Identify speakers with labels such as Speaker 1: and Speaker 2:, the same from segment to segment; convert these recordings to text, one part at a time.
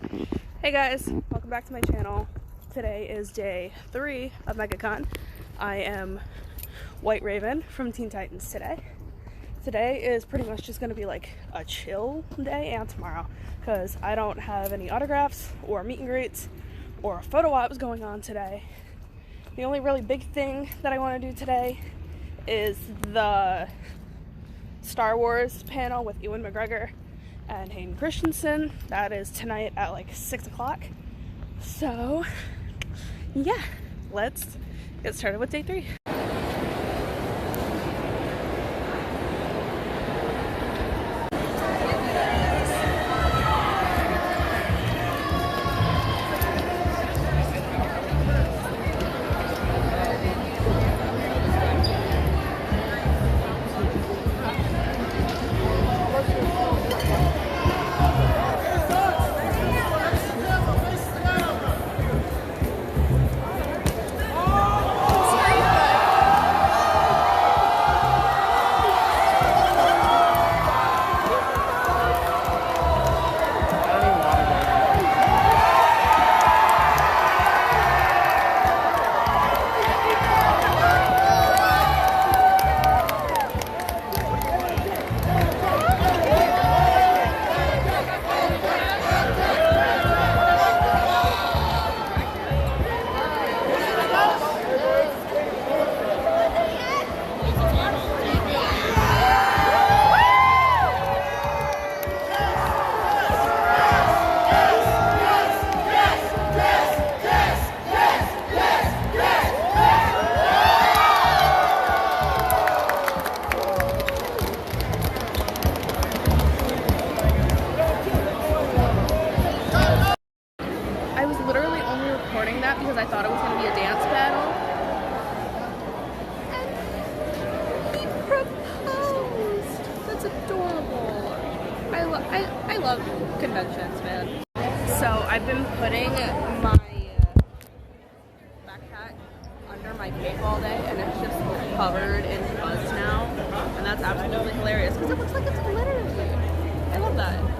Speaker 1: Hey guys, welcome back to my channel. Today is day 3 of Megacon. I am White Raven from Teen Titans today. Today is pretty much just going to be like a chill day, and tomorrow, because I don't have any autographs or meet and greets or photo ops going on today. The only really big thing that I want to do today is the Star Wars panel with Ewan McGregor and Hayden Christensen. That is tonight at like 6 o'clock. So yeah, let's get started with day 3. Because I thought it was going to be a dance battle. And he proposed! That's adorable. I love conventions, man. So I've been putting my backpack under my cape all day, and it's just covered in fuzz now. And that's absolutely hilarious because it looks like it's glittery. I love that.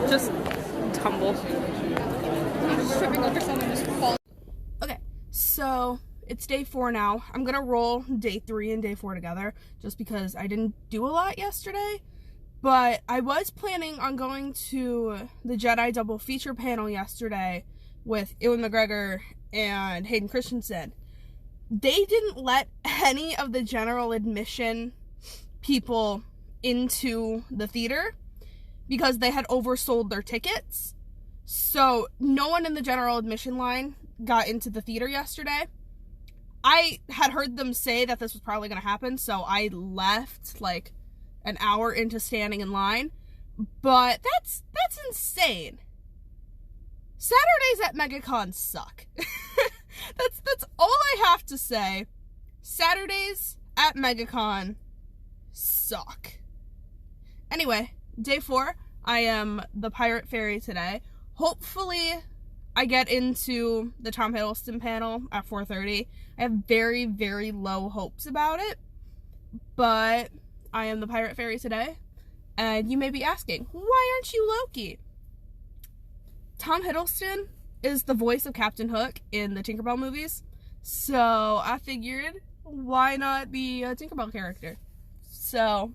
Speaker 1: Just tumble. I'm just tripping over someone just fall. Okay, so it's day 4 now. I'm gonna roll day 3 and day 4 together just because I didn't do a lot yesterday. But I was planning on going to the Jedi double feature panel yesterday with Ewan McGregor and Hayden Christensen. They didn't let any of the general admission people into the theater because they had oversold their tickets. So no one in the general admission line got into the theater yesterday. I had heard them say that this was probably going to happen, so I left like an hour into standing in line. But that's insane. Saturdays at Megacon suck. That's all I have to say. Saturdays at Megacon suck. Anyway, day 4, I am the Pirate Fairy today. Hopefully, I get into the Tom Hiddleston panel at 4:30. I have very, very low hopes about it, but I am the Pirate Fairy today. And you may be asking, why aren't you Loki? Tom Hiddleston is the voice of Captain Hook in the Tinkerbell movies, so I figured, why not be a Tinkerbell character? So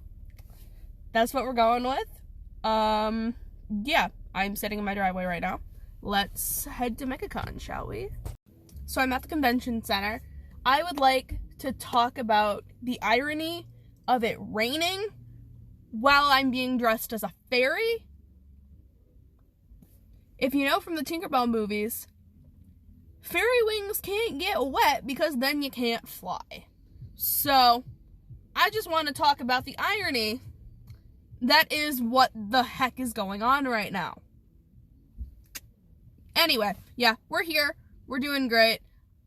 Speaker 1: that's what we're going with. Yeah, I'm sitting in my driveway right now. Let's head to Megacon, shall we? So I'm at the convention center. I would like to talk about the irony of it raining while I'm being dressed as a fairy. If you know from the Tinkerbell movies, fairy wings can't get wet because then you can't fly. So I just want to talk about the irony That is what the heck is going on right now. Anyway, yeah, we're here. We're doing great.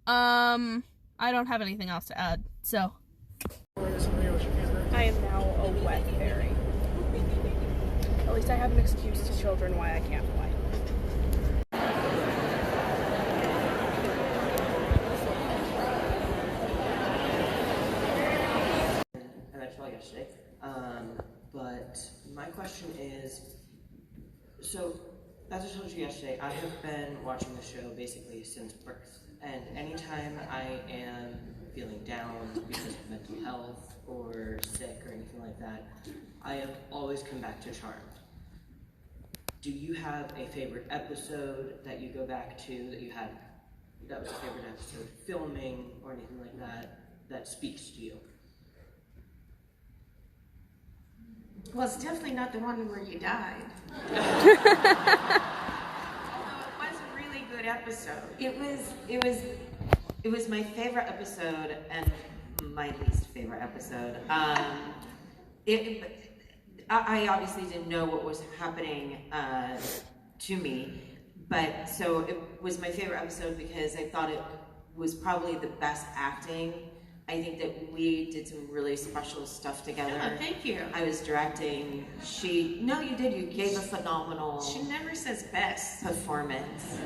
Speaker 1: I don't have anything else to add, so. I am now a wet fairy. At least I have an excuse to children why I can't fly.
Speaker 2: I met you all yesterday. But my question is, so as I told you yesterday, I have been watching the show basically since birth. And anytime I am feeling down because of mental health or sick or anything like that, I have always come back to Charmed. Do you have a favorite episode that you go back to that was a favorite episode filming or anything like that speaks to you?
Speaker 3: Well, it's definitely not the one where you died. It was a really good episode. It was my favorite episode and my least favorite episode. I obviously didn't know what was happening to me, but so it was my favorite episode because I thought it was probably the best acting. I think that we did some really special stuff together.
Speaker 4: Oh, thank you.
Speaker 3: I was directing. No, you did. You gave a phenomenal.
Speaker 4: She never says best.
Speaker 3: Performance.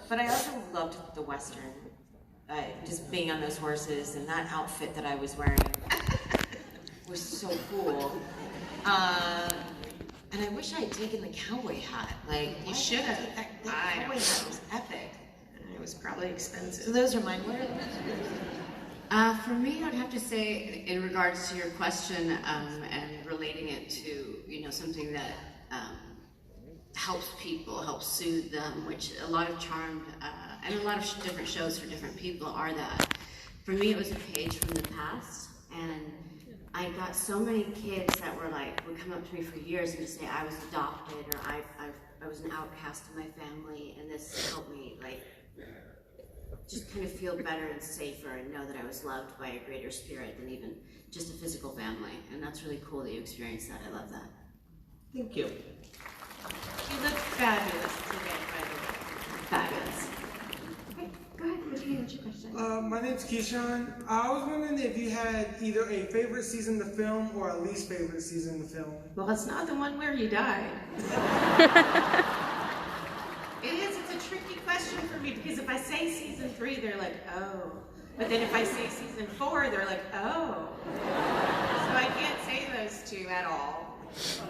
Speaker 3: But I also loved the Western. Just being on those horses and that outfit that I was wearing was so cool. And I wish I had taken the cowboy hat. Like,
Speaker 4: You should have.
Speaker 3: That cowboy hat was epic.
Speaker 4: It was probably expensive.
Speaker 3: So those are mine. What are those?
Speaker 5: For me, I would have to say, in regards to your question and relating it to, something that helps people, helps soothe them, which a lot of Charmed and a lot of different shows for different people are that. For me, it was a page from the past, and I got so many kids that would come up to me for years and just say I was adopted or I was an outcast in my family, and this helped me just kind of feel better and safer and know that I was loved by a greater spirit than even just a physical family. And that's really cool that you experienced that. I love that.
Speaker 2: Thank you.
Speaker 4: You look fabulous today, by the way.
Speaker 5: Fabulous. Okay, go ahead. What's your question?
Speaker 6: My name's Keyshawn. I was wondering if you had either a favorite season of the film or a least favorite season of the film.
Speaker 4: Well, it's not the one where you died. It's a tricky question for me because if I say season 3, they're like, oh. But then if I say season 4, they're like, oh. So I can't say those two at all. So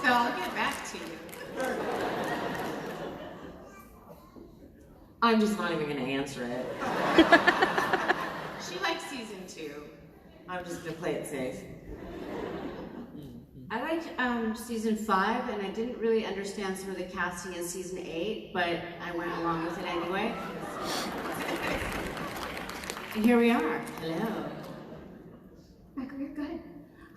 Speaker 4: I'll get back to you.
Speaker 3: I'm just not even going to answer it.
Speaker 4: She likes season 2.
Speaker 3: I'm just going to play it safe.
Speaker 5: I liked season 5, and I didn't really understand some of the casting in season 8, but I went along with it anyway. And here we are. Hello. Go ahead.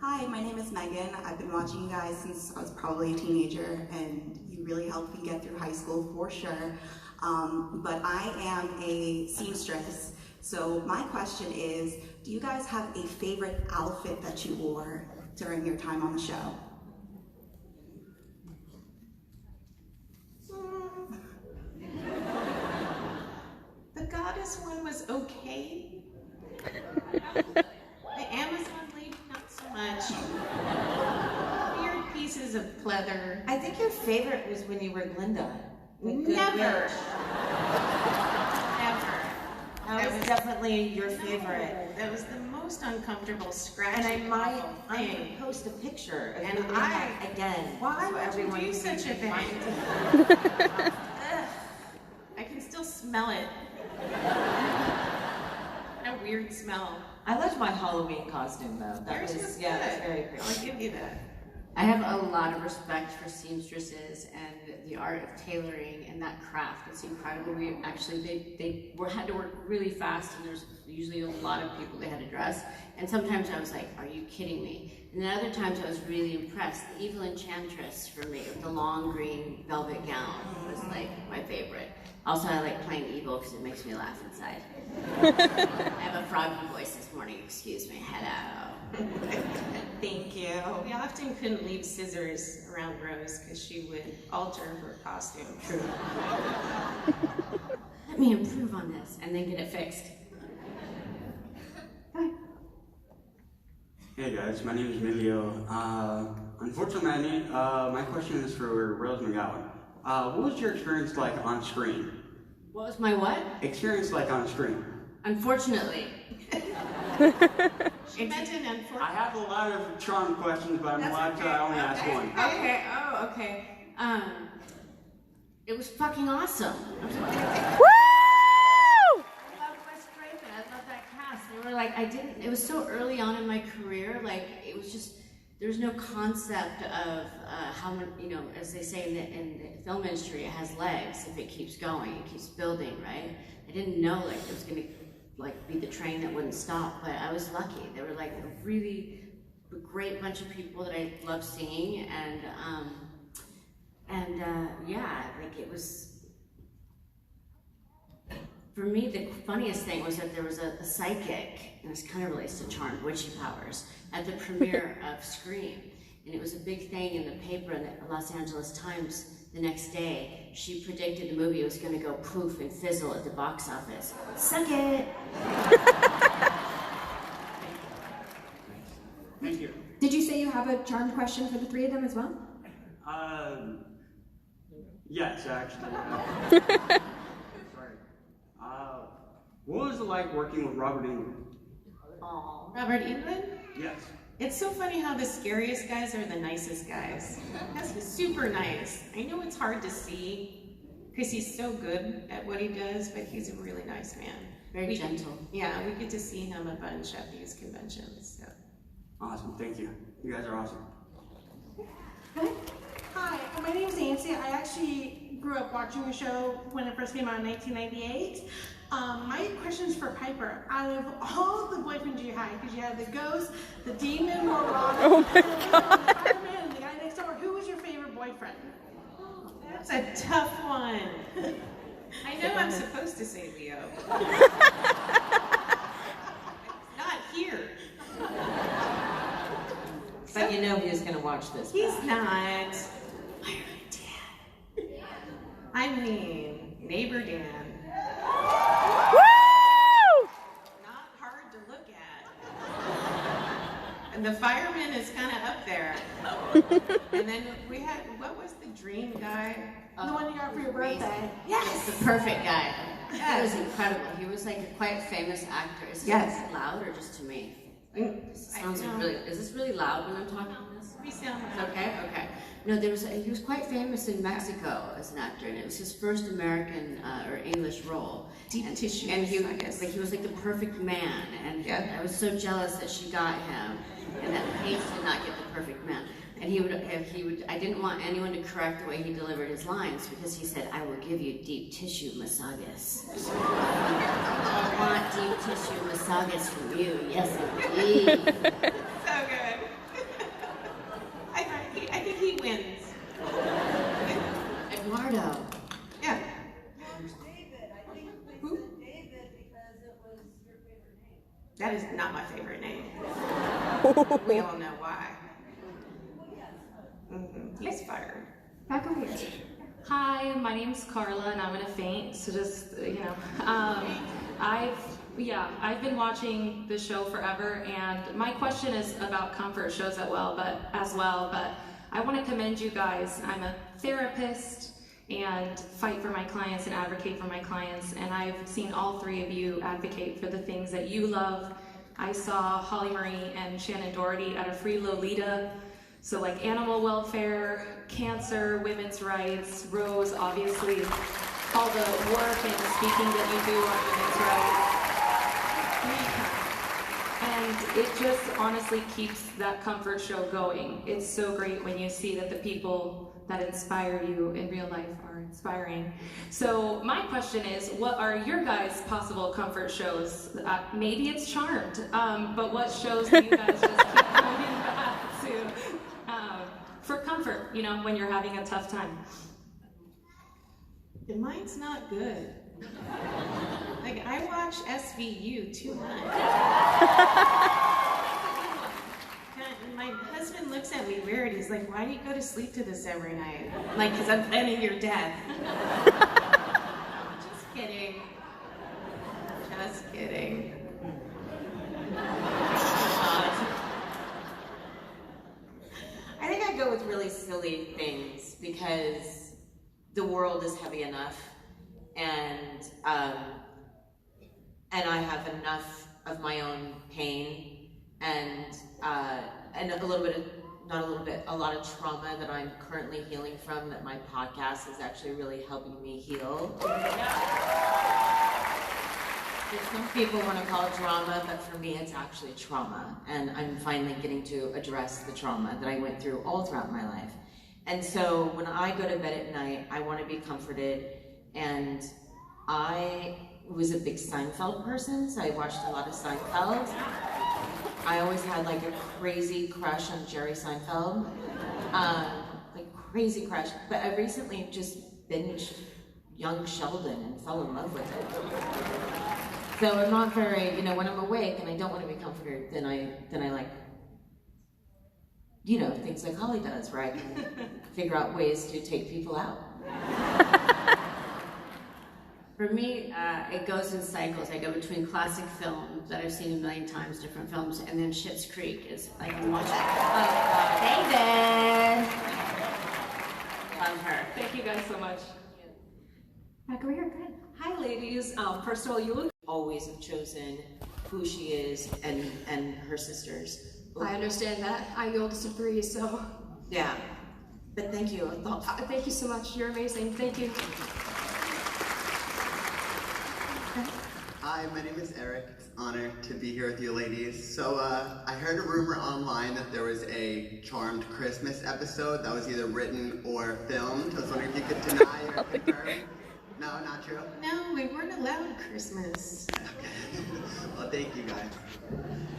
Speaker 7: Hi, my name is Megan. I've been watching you guys since I was probably a teenager, and you really helped me get through high school for sure. But I am a seamstress, so my question is, do you guys have a favorite outfit that you wore during your time on the show?
Speaker 4: The goddess one was okay. The Amazon lady, not so much. Weird pieces of pleather.
Speaker 3: I think your favorite was when you were Glinda. The Good
Speaker 4: Never.
Speaker 3: Witch.
Speaker 4: Never.
Speaker 3: That was definitely your favorite.
Speaker 4: That was the most uncomfortable scratch.
Speaker 3: And I'm
Speaker 4: thing.
Speaker 3: gonna post a picture of
Speaker 4: And
Speaker 3: you doing that again.
Speaker 4: Why
Speaker 3: so
Speaker 4: would
Speaker 3: everyone
Speaker 4: you do
Speaker 3: can
Speaker 4: such a
Speaker 3: see
Speaker 4: thing?
Speaker 3: mine.
Speaker 4: Ugh. I can still smell it. A weird smell.
Speaker 3: I loved my Halloween costume though. That
Speaker 4: Yours
Speaker 3: was
Speaker 4: was
Speaker 3: yeah,
Speaker 4: good.
Speaker 3: it was very
Speaker 4: I'll
Speaker 3: pretty.
Speaker 4: give you that.
Speaker 5: I have a lot of respect for seamstresses and the art of tailoring and that craft. It's incredible. We actually, they had to work really fast, and there's usually a lot of people they had to dress. And sometimes I was like, are you kidding me? And then other times I was really impressed. The Evil Enchantress for me, with the long green velvet gown, was like my favorite. Also, I like playing evil because it makes me laugh inside. I have a froggy voice this morning, excuse me. Hello.
Speaker 4: Thank you. We often couldn't leave scissors around Rose because she would alter her costume.
Speaker 5: True. Let me improve on this and then get it fixed.
Speaker 8: Hey guys, my name is Emilio. Unfortunately, my question is for Rose McGowan. What was your experience like on screen?
Speaker 5: What was my what?
Speaker 8: Experience like on screen.
Speaker 5: Unfortunately.
Speaker 4: She meant an unfortunate.
Speaker 8: I have a lot of charm questions, but I'm allowed to only ask one.
Speaker 5: Okay, okay. It was fucking awesome.
Speaker 1: Woo!
Speaker 5: I love Wes Craven. I love that cast. They were like, it was so early on in my career, like, it was just, there's no concept of how much, you know, as they say in the film industry, it has legs if it keeps going, it keeps building, right? I didn't know, like, it was gonna, like, be the train that wouldn't stop, but I was lucky. They were, like, a really great bunch of people that I love seeing, and yeah, like, it was, for me, the funniest thing was that there was a psychic, and this kind of relates to charmed witchy powers, at the premiere of Scream. And it was a big thing in the paper in the Los Angeles Times the next day. She predicted the movie was going to go poof and fizzle at the box office. Suck it!
Speaker 8: Thank you.
Speaker 9: Did you say you have a charmed question for the three of them as well?
Speaker 8: Yes, actually. Sorry. What was it like working with Robert Englund?
Speaker 4: Aww. Robert Englund?
Speaker 8: Yes.
Speaker 4: It's so funny how the scariest guys are the nicest guys. He's super nice. I know it's hard to see because he's so good at what he does, but he's a really nice man.
Speaker 5: Very gentle.
Speaker 4: Yeah, we get to see him a bunch at these conventions. So.
Speaker 8: Awesome, thank you. You guys are awesome.
Speaker 10: Hi, my name is Nancy. I actually grew up watching the show when it first came out in 1998. My question is for Piper. Out of all the boyfriends you had, because you had the ghost, the demon, Moronic, the fireman, and the guy next door, who was your favorite boyfriend?
Speaker 4: That's a tough one. I know I'm supposed to say Leo. Not here.
Speaker 3: But you know he was going to watch this.
Speaker 4: He's
Speaker 3: back.
Speaker 4: not. Dad. I mean, neighbor Dan.
Speaker 1: Woo!
Speaker 4: Not hard to look at. And the fireman is kind of up there. And then we had, what was the dream guy?
Speaker 10: The one you got for your birthday.
Speaker 5: Yes, the perfect guy. That was incredible. He was like a quite famous actor. Is this loud or just to me? Sounds like really. Is this really loud when I'm talking on this?
Speaker 4: We sound
Speaker 5: It's okay. Okay. No, he was quite famous in Mexico as an actor, and it was his first American or English role.
Speaker 4: Deep tissue,
Speaker 5: and he,
Speaker 4: I guess.
Speaker 5: but he was like the perfect man, and I was so jealous that she got him, and that Paige did not get the perfect man. And he would. I didn't want anyone to correct the way he delivered his lines because he said, "I will give you deep tissue massages." I want deep tissue massages from you. Yes, indeed.
Speaker 4: So good. I think he wins.
Speaker 5: Eduardo.
Speaker 4: Yeah. That is not my favorite name. We all know why. He's fired.
Speaker 9: Back over here.
Speaker 11: Hi, my name's Carla, and I'm gonna faint. So just I've been watching the show forever, and my question is about comfort shows as well. But I want to commend you guys. I'm a therapist and fight for my clients and advocate for my clients, and I've seen all three of you advocate for the things that you love. I saw Holly Marie and Shannon Doherty at a free Lolita. So like animal welfare, cancer, women's rights, Rose, obviously, all the work and speaking that you do on women's rights. And it just honestly keeps that comfort show going. It's so great when you see that the people that inspire you in real life are inspiring. So my question is, what are your guys' possible comfort shows? Maybe it's Charmed, but what shows do you guys just keep going back to for comfort, you know, when you're having a tough time?
Speaker 4: Mine's not good. Like, I watch SVU too much. My husband looks at me weird. He's like, why do you go to sleep to this every night? I'm like, because I'm planning your death. Just kidding. Just kidding.
Speaker 3: I think I go with really silly things because the world is heavy enough, and I have enough of my own pain and a lot of trauma that I'm currently healing from, that my podcast is actually really helping me heal. Some people want to call it drama, but for me it's actually trauma, and I'm finally getting to address the trauma that I went through all throughout my life. And so when I go to bed at night, I want to be comforted, and I was a big Seinfeld person, so I watched a lot of Seinfeld. I always had like a crazy crush on Jerry Seinfeld, like crazy crush, but I recently just binged Young Sheldon and fell in love with it. So I'm not very, you know, when I'm awake and I don't want to be comforted, then I like, you know, things like Holly does, where I can figure out ways to take people out.
Speaker 5: For me, it goes in cycles. I go between classic films that I've seen a million times, different films, and then Schitt's Creek is I can watch it. David! Love her.
Speaker 11: Thank you guys so much.
Speaker 9: Back over here, go ahead.
Speaker 12: Hi ladies, first of all, you look
Speaker 3: Always have chosen who she is and her sisters.
Speaker 9: I understand that. I'm the oldest of three, so.
Speaker 3: Yeah, but thank you.
Speaker 9: Thank you so much. You're amazing. Thank you.
Speaker 13: Hi, my name is Eric. It's an honor to be here with you ladies. So I heard a rumor online that there was a Charmed Christmas episode that was either written or filmed. I was wondering if you could deny or confirm. No, not true?
Speaker 4: No, we weren't allowed Christmas.
Speaker 13: Okay. Well, thank you guys.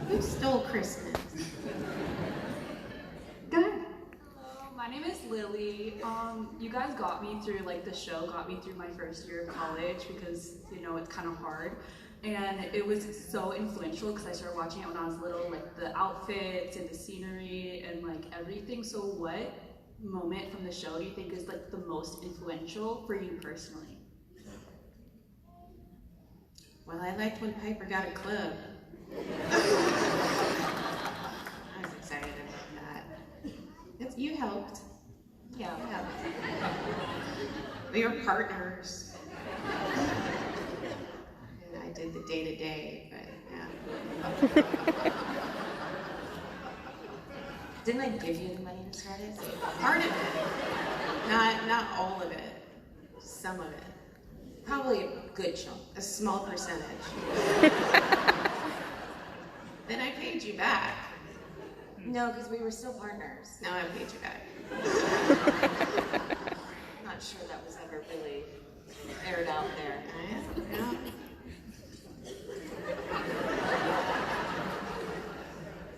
Speaker 4: Who stole Christmas?
Speaker 9: Go ahead.
Speaker 12: Hello, my name is Lily. You guys got me through, like, the show got me through my first year of college because, you know, it's kind of hard. And it was so influential because I started watching it when I was little, like the outfits and the scenery and like everything. So what moment from the show do you think is like the most influential for you personally?
Speaker 4: Well, I liked when Piper got a club. I was excited about that. You helped.
Speaker 3: Yeah.
Speaker 4: You helped. We were partners. And I did the day-to-day, but yeah.
Speaker 3: Didn't I give you the money to start it?
Speaker 4: Part of it. Not all of it. Some of it.
Speaker 3: Probably a good chunk.
Speaker 4: A small percentage. Then I paid you back.
Speaker 3: No, because we were still partners.
Speaker 4: Now I paid you back.
Speaker 3: Not sure that was ever really aired out there.
Speaker 4: Yeah.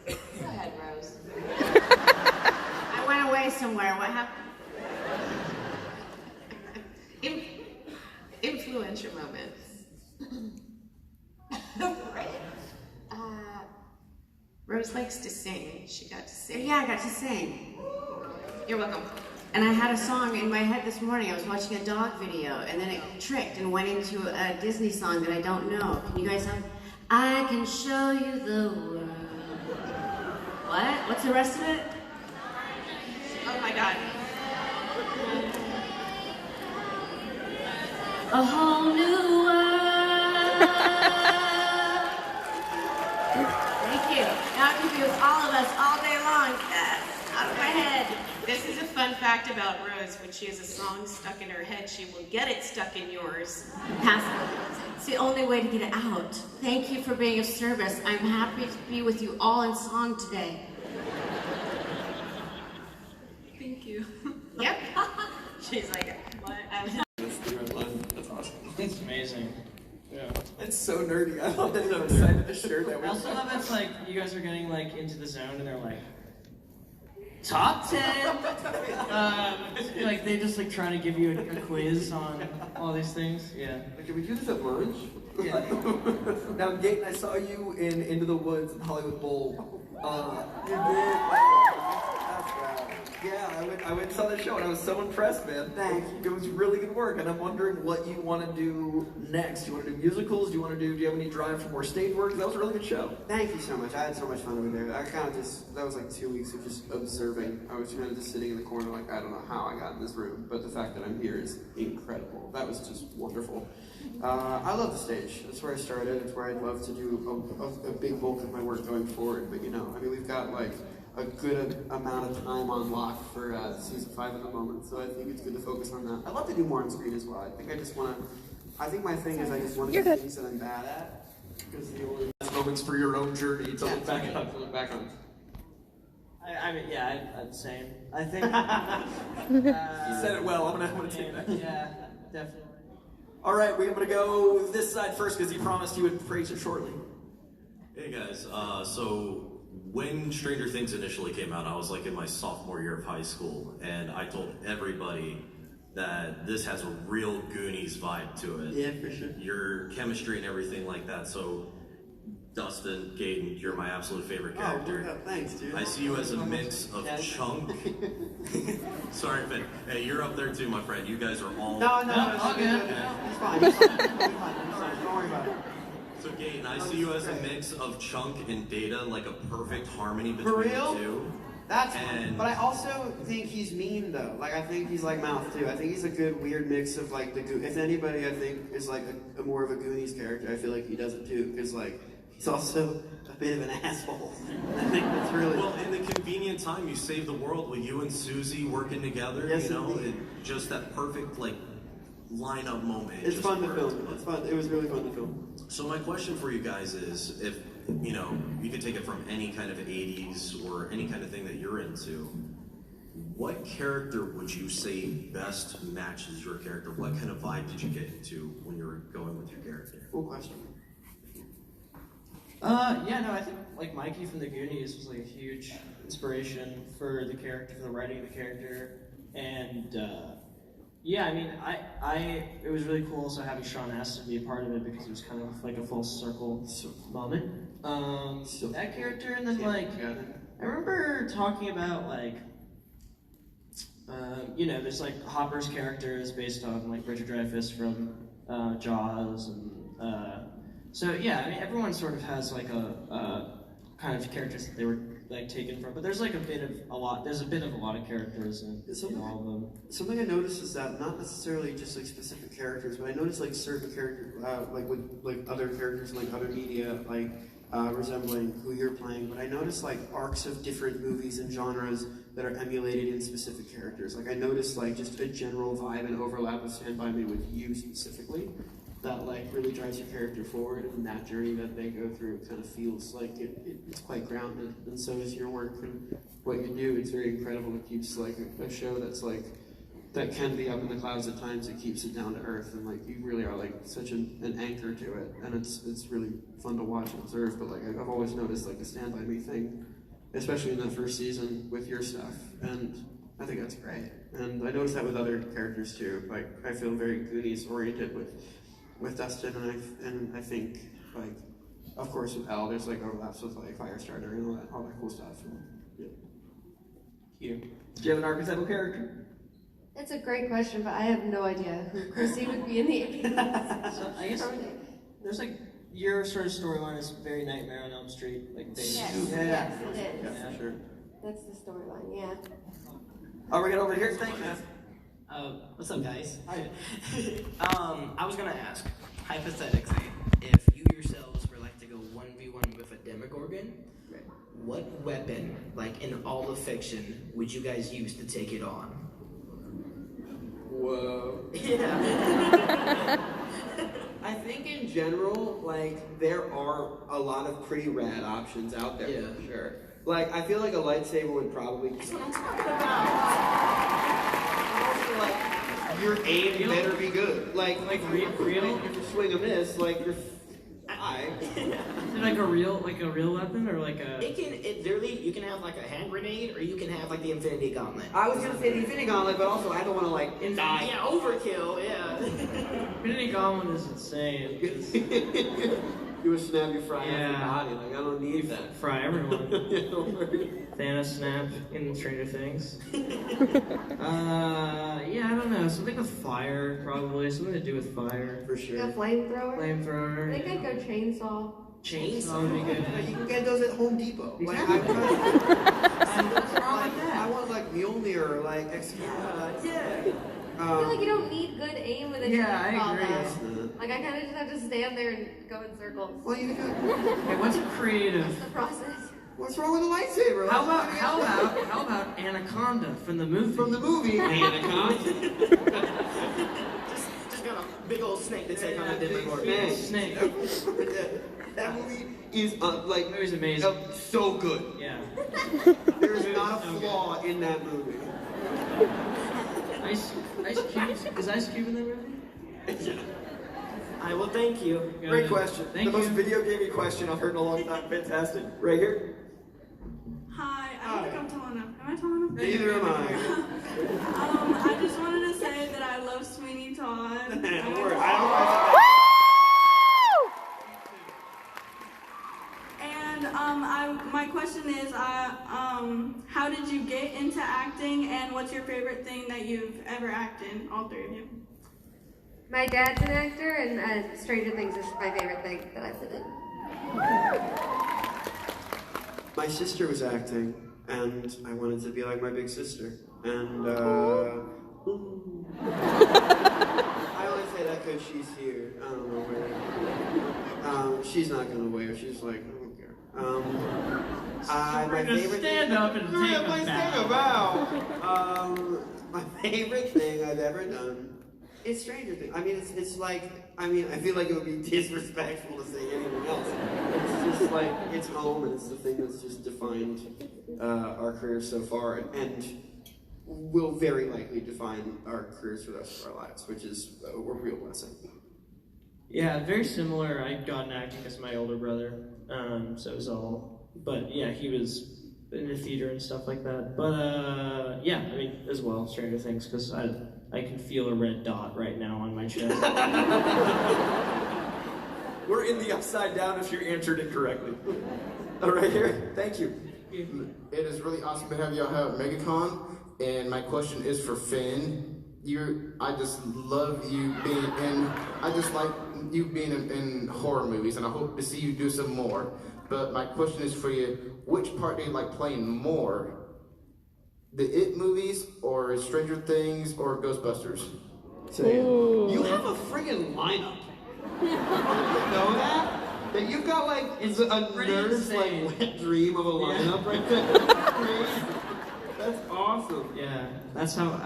Speaker 3: Go ahead, Rose.
Speaker 5: I went away somewhere. What happened?
Speaker 4: Influential moments. Rose likes to sing. She got to sing.
Speaker 5: Yeah, I got to sing.
Speaker 4: You're welcome.
Speaker 5: And I had a song in my head this morning. I was watching a dog video, and then it tricked and went into a Disney song that I don't know. Can you guys have? I can show you the world. What? What's the rest of it?
Speaker 4: Oh my God.
Speaker 5: A whole new world. Thank you. Now I can do all of us all day long. Yes, out of my head.
Speaker 4: This is a fun fact. fact about Rose: when she has a song stuck in her head, she will get it stuck in yours.
Speaker 5: Password. It's the only way to get it out. Thank you for being of service. I'm happy to be with you all in song today.
Speaker 12: Thank you.
Speaker 4: Yep. She's like, what?
Speaker 14: That's awesome.
Speaker 15: It's amazing. Yeah.
Speaker 14: It's so nerdy. I love that I'm excited to share that with
Speaker 15: I also love it's like you guys are getting like into the zone and they're like top 10. Like they just like trying to give you a quiz on all these things. Yeah.
Speaker 14: Can we do this at lunch?
Speaker 15: Yeah.
Speaker 14: Now, Gaten, I saw you in Into the Woods and Hollywood Bowl. You did? Yeah, I went and saw that show and I was so impressed, man. Thank you. It was really good work, and I'm wondering what you want to do next. Do you want to do musicals? Do you have any drive for more stage work? That was a really good show.
Speaker 16: Thank you so much. I had so much fun over there. I kind of that was like 2 weeks of just observing. I was kind of just sitting in the corner like, I don't know how I got in this room, but the fact that I'm here is incredible. That was just wonderful. I love the stage. That's where I started. It's where I'd love to do a big bulk of my work going forward. But we've got like a good amount of time on lock for season 5 at the moment, so I think it's good to focus on that. I'd love to do more on screen as well. I think my thing is I just want to do things that I'm bad at, because the only
Speaker 14: moments for your own journey to look back on.
Speaker 16: To look back on.
Speaker 15: I mean, yeah, I'd say. I think.
Speaker 14: You said it well. I'm gonna take that.
Speaker 15: Yeah, definitely.
Speaker 14: All right, we're gonna go this side first because you promised you would praise it shortly.
Speaker 17: Hey guys, so when Stranger Things initially came out, I was like in my sophomore year of high school, and I told everybody that this has a real Goonies vibe to it.
Speaker 16: Yeah, for sure.
Speaker 17: Your chemistry and everything like that. So, Dustin, Gaten, you're my absolute favorite character.
Speaker 16: Oh, thanks, dude.
Speaker 17: I see you as a mix of Chunk. Sorry, Finn. Hey, you're up there too, my friend. You guys are all.
Speaker 16: No, it's good. It's fine. Don't worry about it.
Speaker 17: So, Gaten, I see you as a mix of Chunk and Data, like a perfect harmony between
Speaker 16: For real?
Speaker 17: the two.
Speaker 16: That's fun. But I also think he's mean though. Like I think he's like Mouth too. I think he's a good weird mix of like if anybody I think is like a more of a Goonies character, I feel like he does it too. Because like he's also a bit of an asshole. I think that's really
Speaker 17: well. In the convenient time, you save the world with you and Susie working together.
Speaker 16: Yes,
Speaker 17: you know,
Speaker 16: indeed.
Speaker 17: just that perfect like line-up moment.
Speaker 16: It's fun to film. It's fun. It was really fun to film.
Speaker 17: So my question for you guys is, if you could take it from any kind of 80s or any kind of thing that you're into, what character would you say best matches your character? What kind of vibe did you get into when you were going with your character?
Speaker 16: Cool question.
Speaker 15: Yeah, no, I think like Mikey from the Goonies was like a huge inspiration for the character, for the writing of the character, and yeah, I mean, it was really cool also having Sean Astin be a part of it because it was kind of like a full circle moment. That character, and then like, I remember talking about like, there's like Hopper's character is based on like Richard Dreyfuss from Jaws, and so yeah, I mean, everyone sort of has like a kind of characters that they were like taken from, but there's like a bit of a lot of characters in all of them.
Speaker 16: Something I noticed is that not necessarily just like specific characters, but I noticed like certain characters, like with like other characters in like other media, like resembling who you're playing. But I noticed like arcs of different movies and genres that are emulated in specific characters. Like I noticed like just a general vibe and overlap of Stand By Me with you specifically. That like really drives your character forward, and that journey that they go through kind of feels like it's quite grounded. And so is your work and what you do. It's very incredible. It keeps like a show that's like that can be up in the clouds at times. It keeps it down to earth, and like you really are like such an anchor to it. And it's really fun to watch and observe. But like I've always noticed like the Stand By Me thing, especially in that first season with your stuff, and I think that's great. And I noticed that with other characters too. Like I feel very Goonies oriented with Dustin, and I think like of course with Al there's like overlaps with like Firestarter and all that cool stuff. And, yeah.
Speaker 14: You. Do you have an archetypal character?
Speaker 9: It's a great question, but I have no idea who Chrissy would be in the 80s.
Speaker 15: So I guess there's like your sort of storyline is very Nightmare on Elm Street, like
Speaker 9: Yes,
Speaker 15: yeah.
Speaker 9: yes, it is.
Speaker 15: Yeah,
Speaker 16: for sure.
Speaker 9: That's the storyline, yeah.
Speaker 14: Oh, we're gonna over here. Thank you.
Speaker 18: What's up, guys?
Speaker 14: Hi.
Speaker 18: I was gonna ask, hypothetically, if you yourselves were like to go 1v1 with a Demogorgon, what weapon, like in all of fiction, would you guys use to take it on?
Speaker 16: Whoa.
Speaker 18: Yeah.
Speaker 16: I think in general, like, there are a lot of pretty rad options out there, for sure. Like, I feel like a lightsaber would probably... Your aim better be good. Like real? If you swing a miss, like, you're fine.
Speaker 15: Is it like a real weapon or like a?
Speaker 18: It literally, you can have like a hand grenade or you can have like the Infinity Gauntlet.
Speaker 16: I was gonna say the Infinity Gauntlet, but also I don't want to like die.
Speaker 18: Yeah, overkill. Yeah.
Speaker 15: Infinity Gauntlet is insane.
Speaker 16: You would snap your fry
Speaker 15: Yeah.
Speaker 16: off your body. Like, I don't need that.
Speaker 15: Fry everyone. Thanos snap in Stranger Things. Yeah, I don't know. Something with fire, probably. Something to do with fire.
Speaker 16: For sure.
Speaker 9: A flamethrower?
Speaker 15: Flamethrower.
Speaker 9: I think I'd go chainsaw.
Speaker 15: Chainsaw would be good.
Speaker 16: You can get those at Home Depot. Like,
Speaker 15: Exactly.
Speaker 16: I want like Mjolnir or like
Speaker 9: I feel like you don't need good aim with a
Speaker 15: Yeah, I
Speaker 9: chainsaw,
Speaker 15: agree.
Speaker 9: though. Like, I kind of just have to stand there and go in circles.
Speaker 16: Well, you can.
Speaker 15: Hey, what's a creative?
Speaker 9: That's the process.
Speaker 16: What's wrong with a lightsaber?
Speaker 15: How about Anaconda from the movie?
Speaker 16: From the movie.
Speaker 15: Anaconda.
Speaker 18: Just got a big old snake to take on a different board.
Speaker 15: Snake.
Speaker 16: That movie is like
Speaker 15: It was amazing.
Speaker 16: so good.
Speaker 15: Yeah.
Speaker 16: There's not a flaw in that movie.
Speaker 15: Ice Cube? Is Ice Cube in that movie?
Speaker 18: I will thank you.
Speaker 14: Great question.
Speaker 15: Thank
Speaker 14: the most
Speaker 15: you.
Speaker 14: video gamey question I've heard in a long time. Fantastic. Right here.
Speaker 19: Hi, I don't think I'm tall enough. Am I tall enough?
Speaker 16: Neither am I.
Speaker 19: I just wanted to say that I love Sweeney Todd.
Speaker 16: Don't worry. I
Speaker 19: And my question is, how did you get into acting, and what's your favorite thing that you've ever acted in? All three of you.
Speaker 9: My dad's an actor, and Stranger Things is my favorite thing that I've been in.
Speaker 16: My sister was acting, and I wanted to be like my big sister. And I only say that because she's here. I don't know where. She's not gonna wave. She's like, I don't care. My favorite
Speaker 15: stand
Speaker 16: thing,
Speaker 15: up and take a
Speaker 16: bow. My favorite thing I've ever done is Stranger Things. I mean, it's like, I feel like it would be disrespectful to say anything else. It's just like, it's home, and it's the thing that's just defined our careers so far, and will very likely define our careers for the rest of our lives, which is a real blessing.
Speaker 15: Yeah, very similar. I got into acting because of my older brother, so it was all. But yeah, he was in the theater and stuff like that. But yeah, I mean, as well, Stranger Things, because I can feel a red dot right now on my chest.
Speaker 14: We're in the upside down if you answered it correctly. Right here. Thank you.
Speaker 20: It is really awesome to have y'all have Megacon, and my question is for Finn. I just love you being in. I just like you being in horror movies, and I hope to see you do some more. But my question is for you: which part do you like playing more? The It movies, or Stranger Things, or Ghostbusters?
Speaker 16: You have a friggin' lineup. You know that? That you've got like a nerd's like wet dream of a lineup right there. That's awesome.
Speaker 15: Yeah, that's how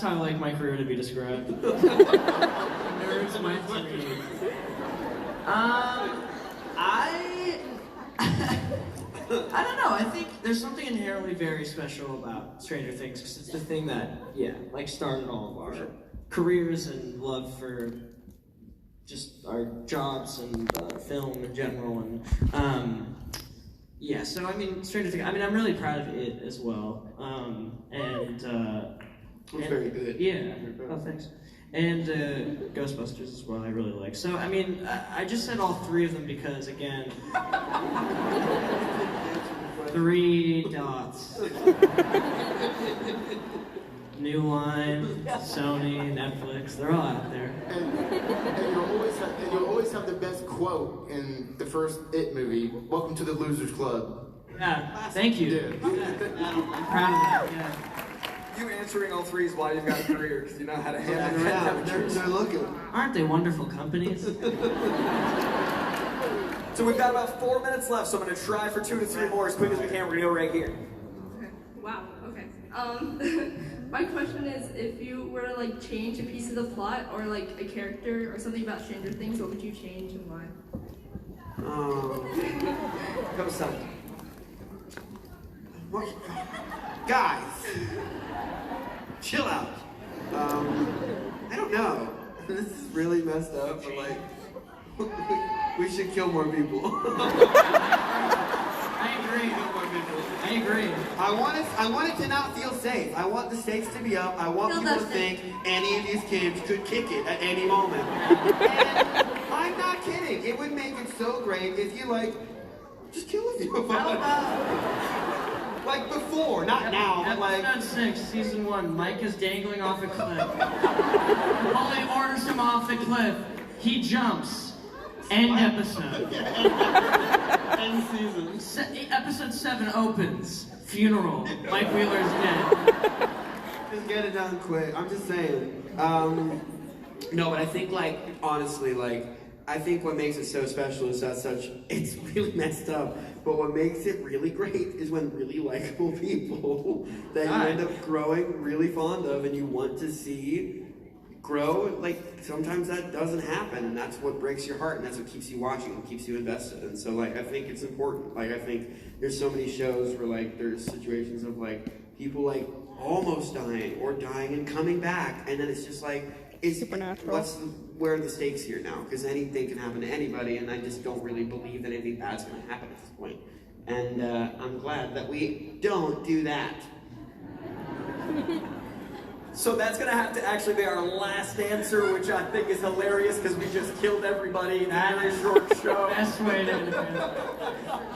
Speaker 15: I like my career to be described. Nerds my dream. I don't know. I think there's something inherently very special about Stranger Things because it's the thing that, like started all of our careers and love for just our jobs and film in general. And so I mean, Stranger Things. I mean, I'm really proud of it as well.
Speaker 16: It's very good.
Speaker 15: Yeah. Oh, thanks. And Ghostbusters as well, I really like. So, I mean, I just said all three of them because, again, 3 dots. New Line, Sony, Netflix, they're all out there.
Speaker 20: And you'll always have the best quote in the first It movie. Welcome to the Losers Club.
Speaker 15: Yeah, thank you. I'm proud of that, yeah.
Speaker 14: You answering all three is why you've got a career, because you know how to handle
Speaker 16: They're looking.
Speaker 15: Aren't they wonderful companies?
Speaker 14: So we've got about 4 minutes left, so I'm going to try for 2 to 3 more as quick as we can. We're going to go right here.
Speaker 19: Wow, okay. My question is, if you were to like change a piece of the plot or like a character or something about Stranger Things, what would you change and why?
Speaker 16: Go son. What? Guys, chill out. I don't know. This is really messed up, but like, we should kill more people.
Speaker 18: I agree.
Speaker 16: I want it to not feel safe. I want the stakes to be up. I want people to think any of these kids could kick it at any moment. And I'm not kidding. It would make it so great if you like just kill a few of them. Like before, not now, but like...
Speaker 18: Episode 6, Season 1, Mike is dangling off a cliff. Molly orders him off the cliff. He jumps. End episode.
Speaker 16: End season.
Speaker 18: Episode 7 opens. Funeral. Mike Wheeler's dead.
Speaker 16: Just get it done quick. I'm just saying. No, but I think, like, honestly, like, I think what makes it so special is that it's really messed up, but what makes it really great is when really likable people that you end up growing really fond of and you want to see grow, like, sometimes that doesn't happen, and that's what breaks your heart, and that's what keeps you watching and keeps you invested. And so, like, I think it's important. Like, I think there's so many shows where, like, there's situations of, like, people, like, almost dying or dying and coming back, and then it's just like,
Speaker 1: supernatural.
Speaker 16: Where are the stakes here now? Because anything can happen to anybody, and I just don't really believe that anything bad's going to happen at this point. And I'm glad that we don't do that.
Speaker 14: So that's gonna have to actually be our last answer, which I think is hilarious because we just killed everybody in a very short show.
Speaker 18: Best way to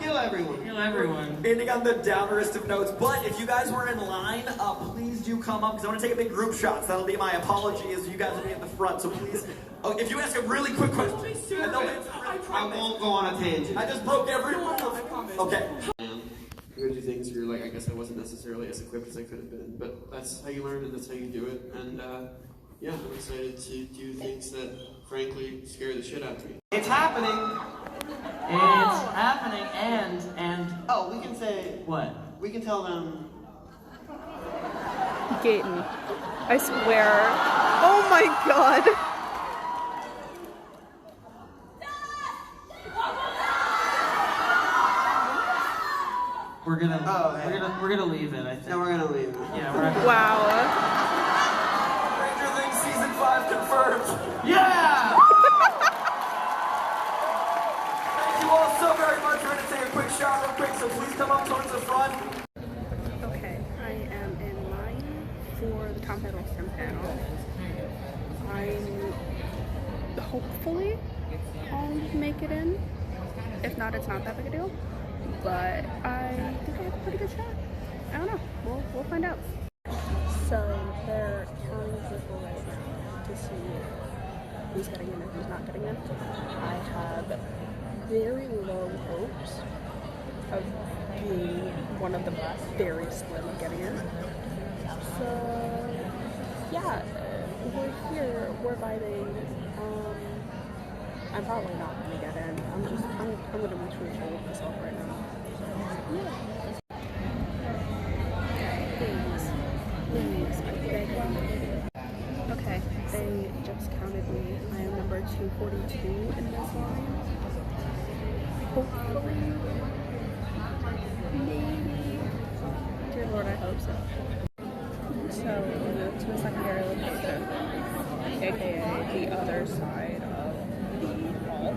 Speaker 16: kill everyone.
Speaker 18: Kill everyone.
Speaker 14: Ending on the downest of notes. But if you guys were in line, please do come up because I want to take a big group shot. So that'll be my apology, as you guys will be at the front. So please, if you ask a really quick question, and they'll answer
Speaker 16: I won't go on a tangent.
Speaker 14: I just broke every rule. Okay.
Speaker 16: You're gonna do things where you're like, I guess I wasn't necessarily as equipped as I could have been, but that's how you learn and that's how you do it. And yeah, I'm excited to do things that, frankly, scare the shit out of me.
Speaker 14: It's happening.
Speaker 18: It's happening, and
Speaker 16: oh, we can say
Speaker 18: what?
Speaker 16: We can tell them.
Speaker 1: Gaten. I swear. Oh my god.
Speaker 18: We're gonna leave it, I think.
Speaker 16: No, we're gonna leave it.
Speaker 18: Yeah, we're gonna.
Speaker 1: Wow.
Speaker 14: Stranger Things Season 5 confirmed.
Speaker 18: Yeah!
Speaker 14: Thank you all so very much. We're gonna take a quick shot real quick, so please come up towards the front.
Speaker 1: Okay, I am in line for the Tom Hiddleston panel. Hopefully I'll make it in. If not, it's not that big a deal. But I think I have a pretty good shot. I don't know. We'll find out. So they're counting people right now to see who's getting in and who's not getting in. I have very low hopes of being one of the very slim getting in. So yeah, we're here. We're vibing. I'm probably not gonna get in. I'm gonna be truthful with myself right now. Yeah. Please, I beg you. Okay, they just counted me. I am number 242 in this line. Hopefully, maybe. Dear Lord, I hope so. So, we moved to a secondary location, aka the other side of the hall.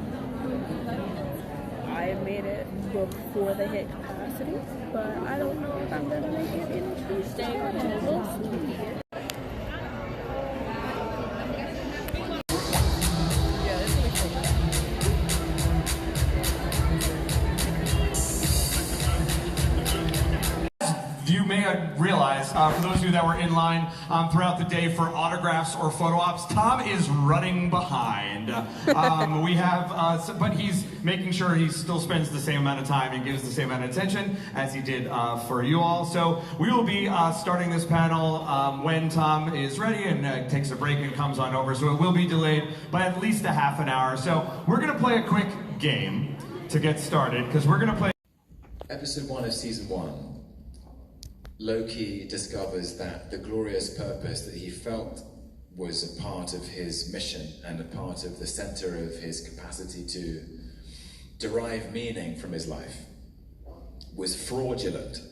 Speaker 1: I made it before they hit capacity, but I don't know if I'm gonna make it in Tuesday or we'll see.
Speaker 21: You may realize, for those of you that were in line throughout the day for autographs or photo ops, Tom is running behind. We have, but he's making sure he still spends the same amount of time and gives the same amount of attention as he did for you all. So we will be starting this panel when Tom is ready and takes a break and comes on over. So it will be delayed by at least a half an hour. So we're going to play a quick game to get started because we're going to play
Speaker 22: Episode 1 of Season 1.
Speaker 2: Loki discovers that the glorious purpose that he felt was a part of his mission and a part of the center of his capacity to derive meaning from his life was fraudulent,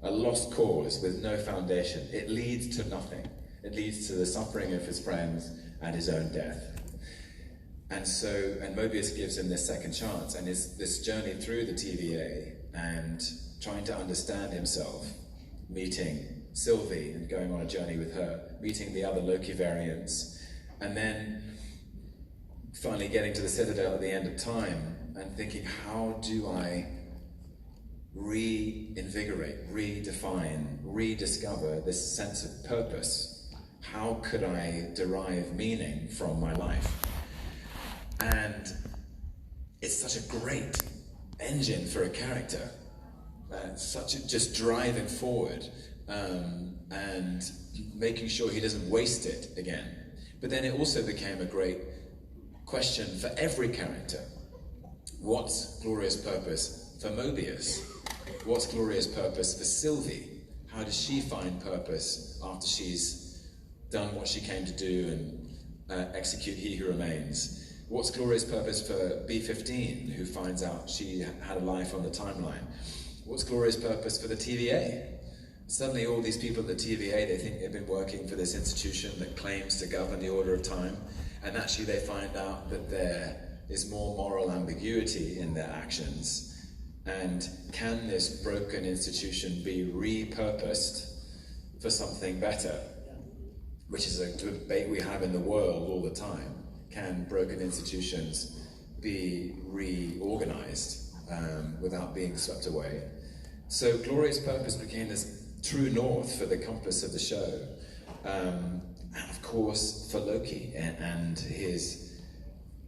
Speaker 2: a lost cause with no foundation. It leads to nothing. It leads to the suffering of his friends and his own death. And Mobius gives him this second chance, and this journey through the TVA and trying to understand himself, meeting Sylvie and going on a journey with her, meeting the other Loki variants, and then finally getting to the Citadel at the end of time and thinking, how do I reinvigorate, redefine, rediscover this sense of purpose? How could I derive meaning from my life? And it's such a great engine for a character, just driving forward and making sure he doesn't waste it again. But then it also became a great question for every character. What's glorious purpose for Mobius? What's glorious purpose for Sylvie? How does she find purpose after she's done what she came to do and execute He Who Remains? What's glorious purpose for B15, who finds out she had a life on the timeline? What's glorious purpose for the TVA? Suddenly all these people at the TVA, they think they've been working for this institution that claims to govern the order of time, and actually they find out that there is more moral ambiguity in their actions. And can this broken institution be repurposed for something better? Which is a debate we have in the world all the time. Can broken institutions be reorganized without being swept away? So glorious purpose became this true north for the compass of the show. And of course for Loki and his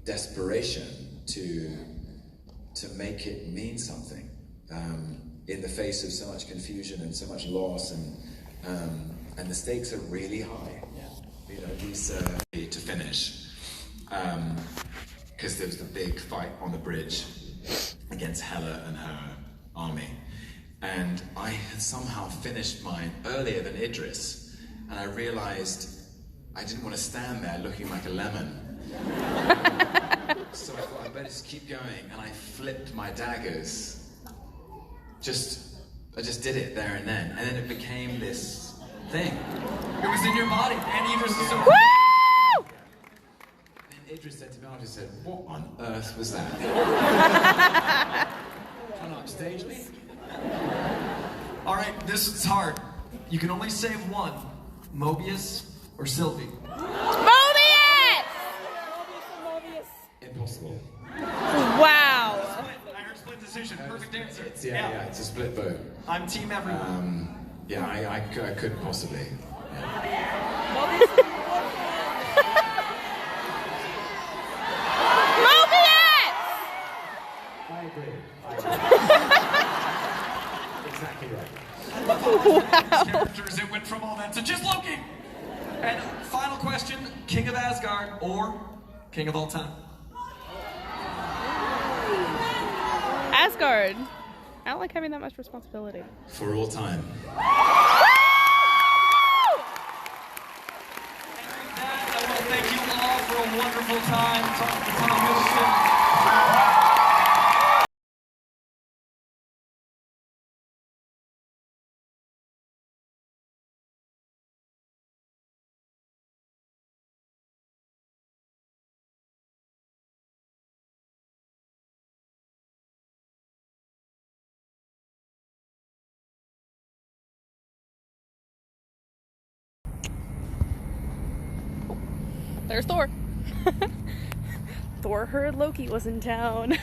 Speaker 2: desperation to make it mean something in the face of so much confusion and so much loss, and the stakes are really high. You know, these to finish. Because there was the big fight on the bridge against Hela and her army. And I had somehow finished mine earlier than Idris, and I realized I didn't want to stand there looking like a lemon. So I thought I better just keep going, and I flipped my daggers. I just did it there and then it became this thing. It was in your body, and Idris was so Idris said to me, I just said, what on earth was that? Trying to upstage me?
Speaker 21: All right, this is hard. You can only save one. Mobius or Sylvie?
Speaker 1: Mobius!
Speaker 2: Impossible.
Speaker 1: Wow.
Speaker 21: I heard split decision. Perfect answer.
Speaker 2: Yeah, it's a split vote.
Speaker 21: I'm team everyone.
Speaker 2: I couldn't possibly. I agree. Exactly right.
Speaker 21: Wow. Characters, it went from all that to just Loki. And final question, King of Asgard or King of all time?
Speaker 1: Asgard. I don't like having that much responsibility.
Speaker 2: For all time.
Speaker 21: Thank you all for a wonderful time talking to Tom Hiddleston.
Speaker 1: There's Thor. Thor heard Loki was in town.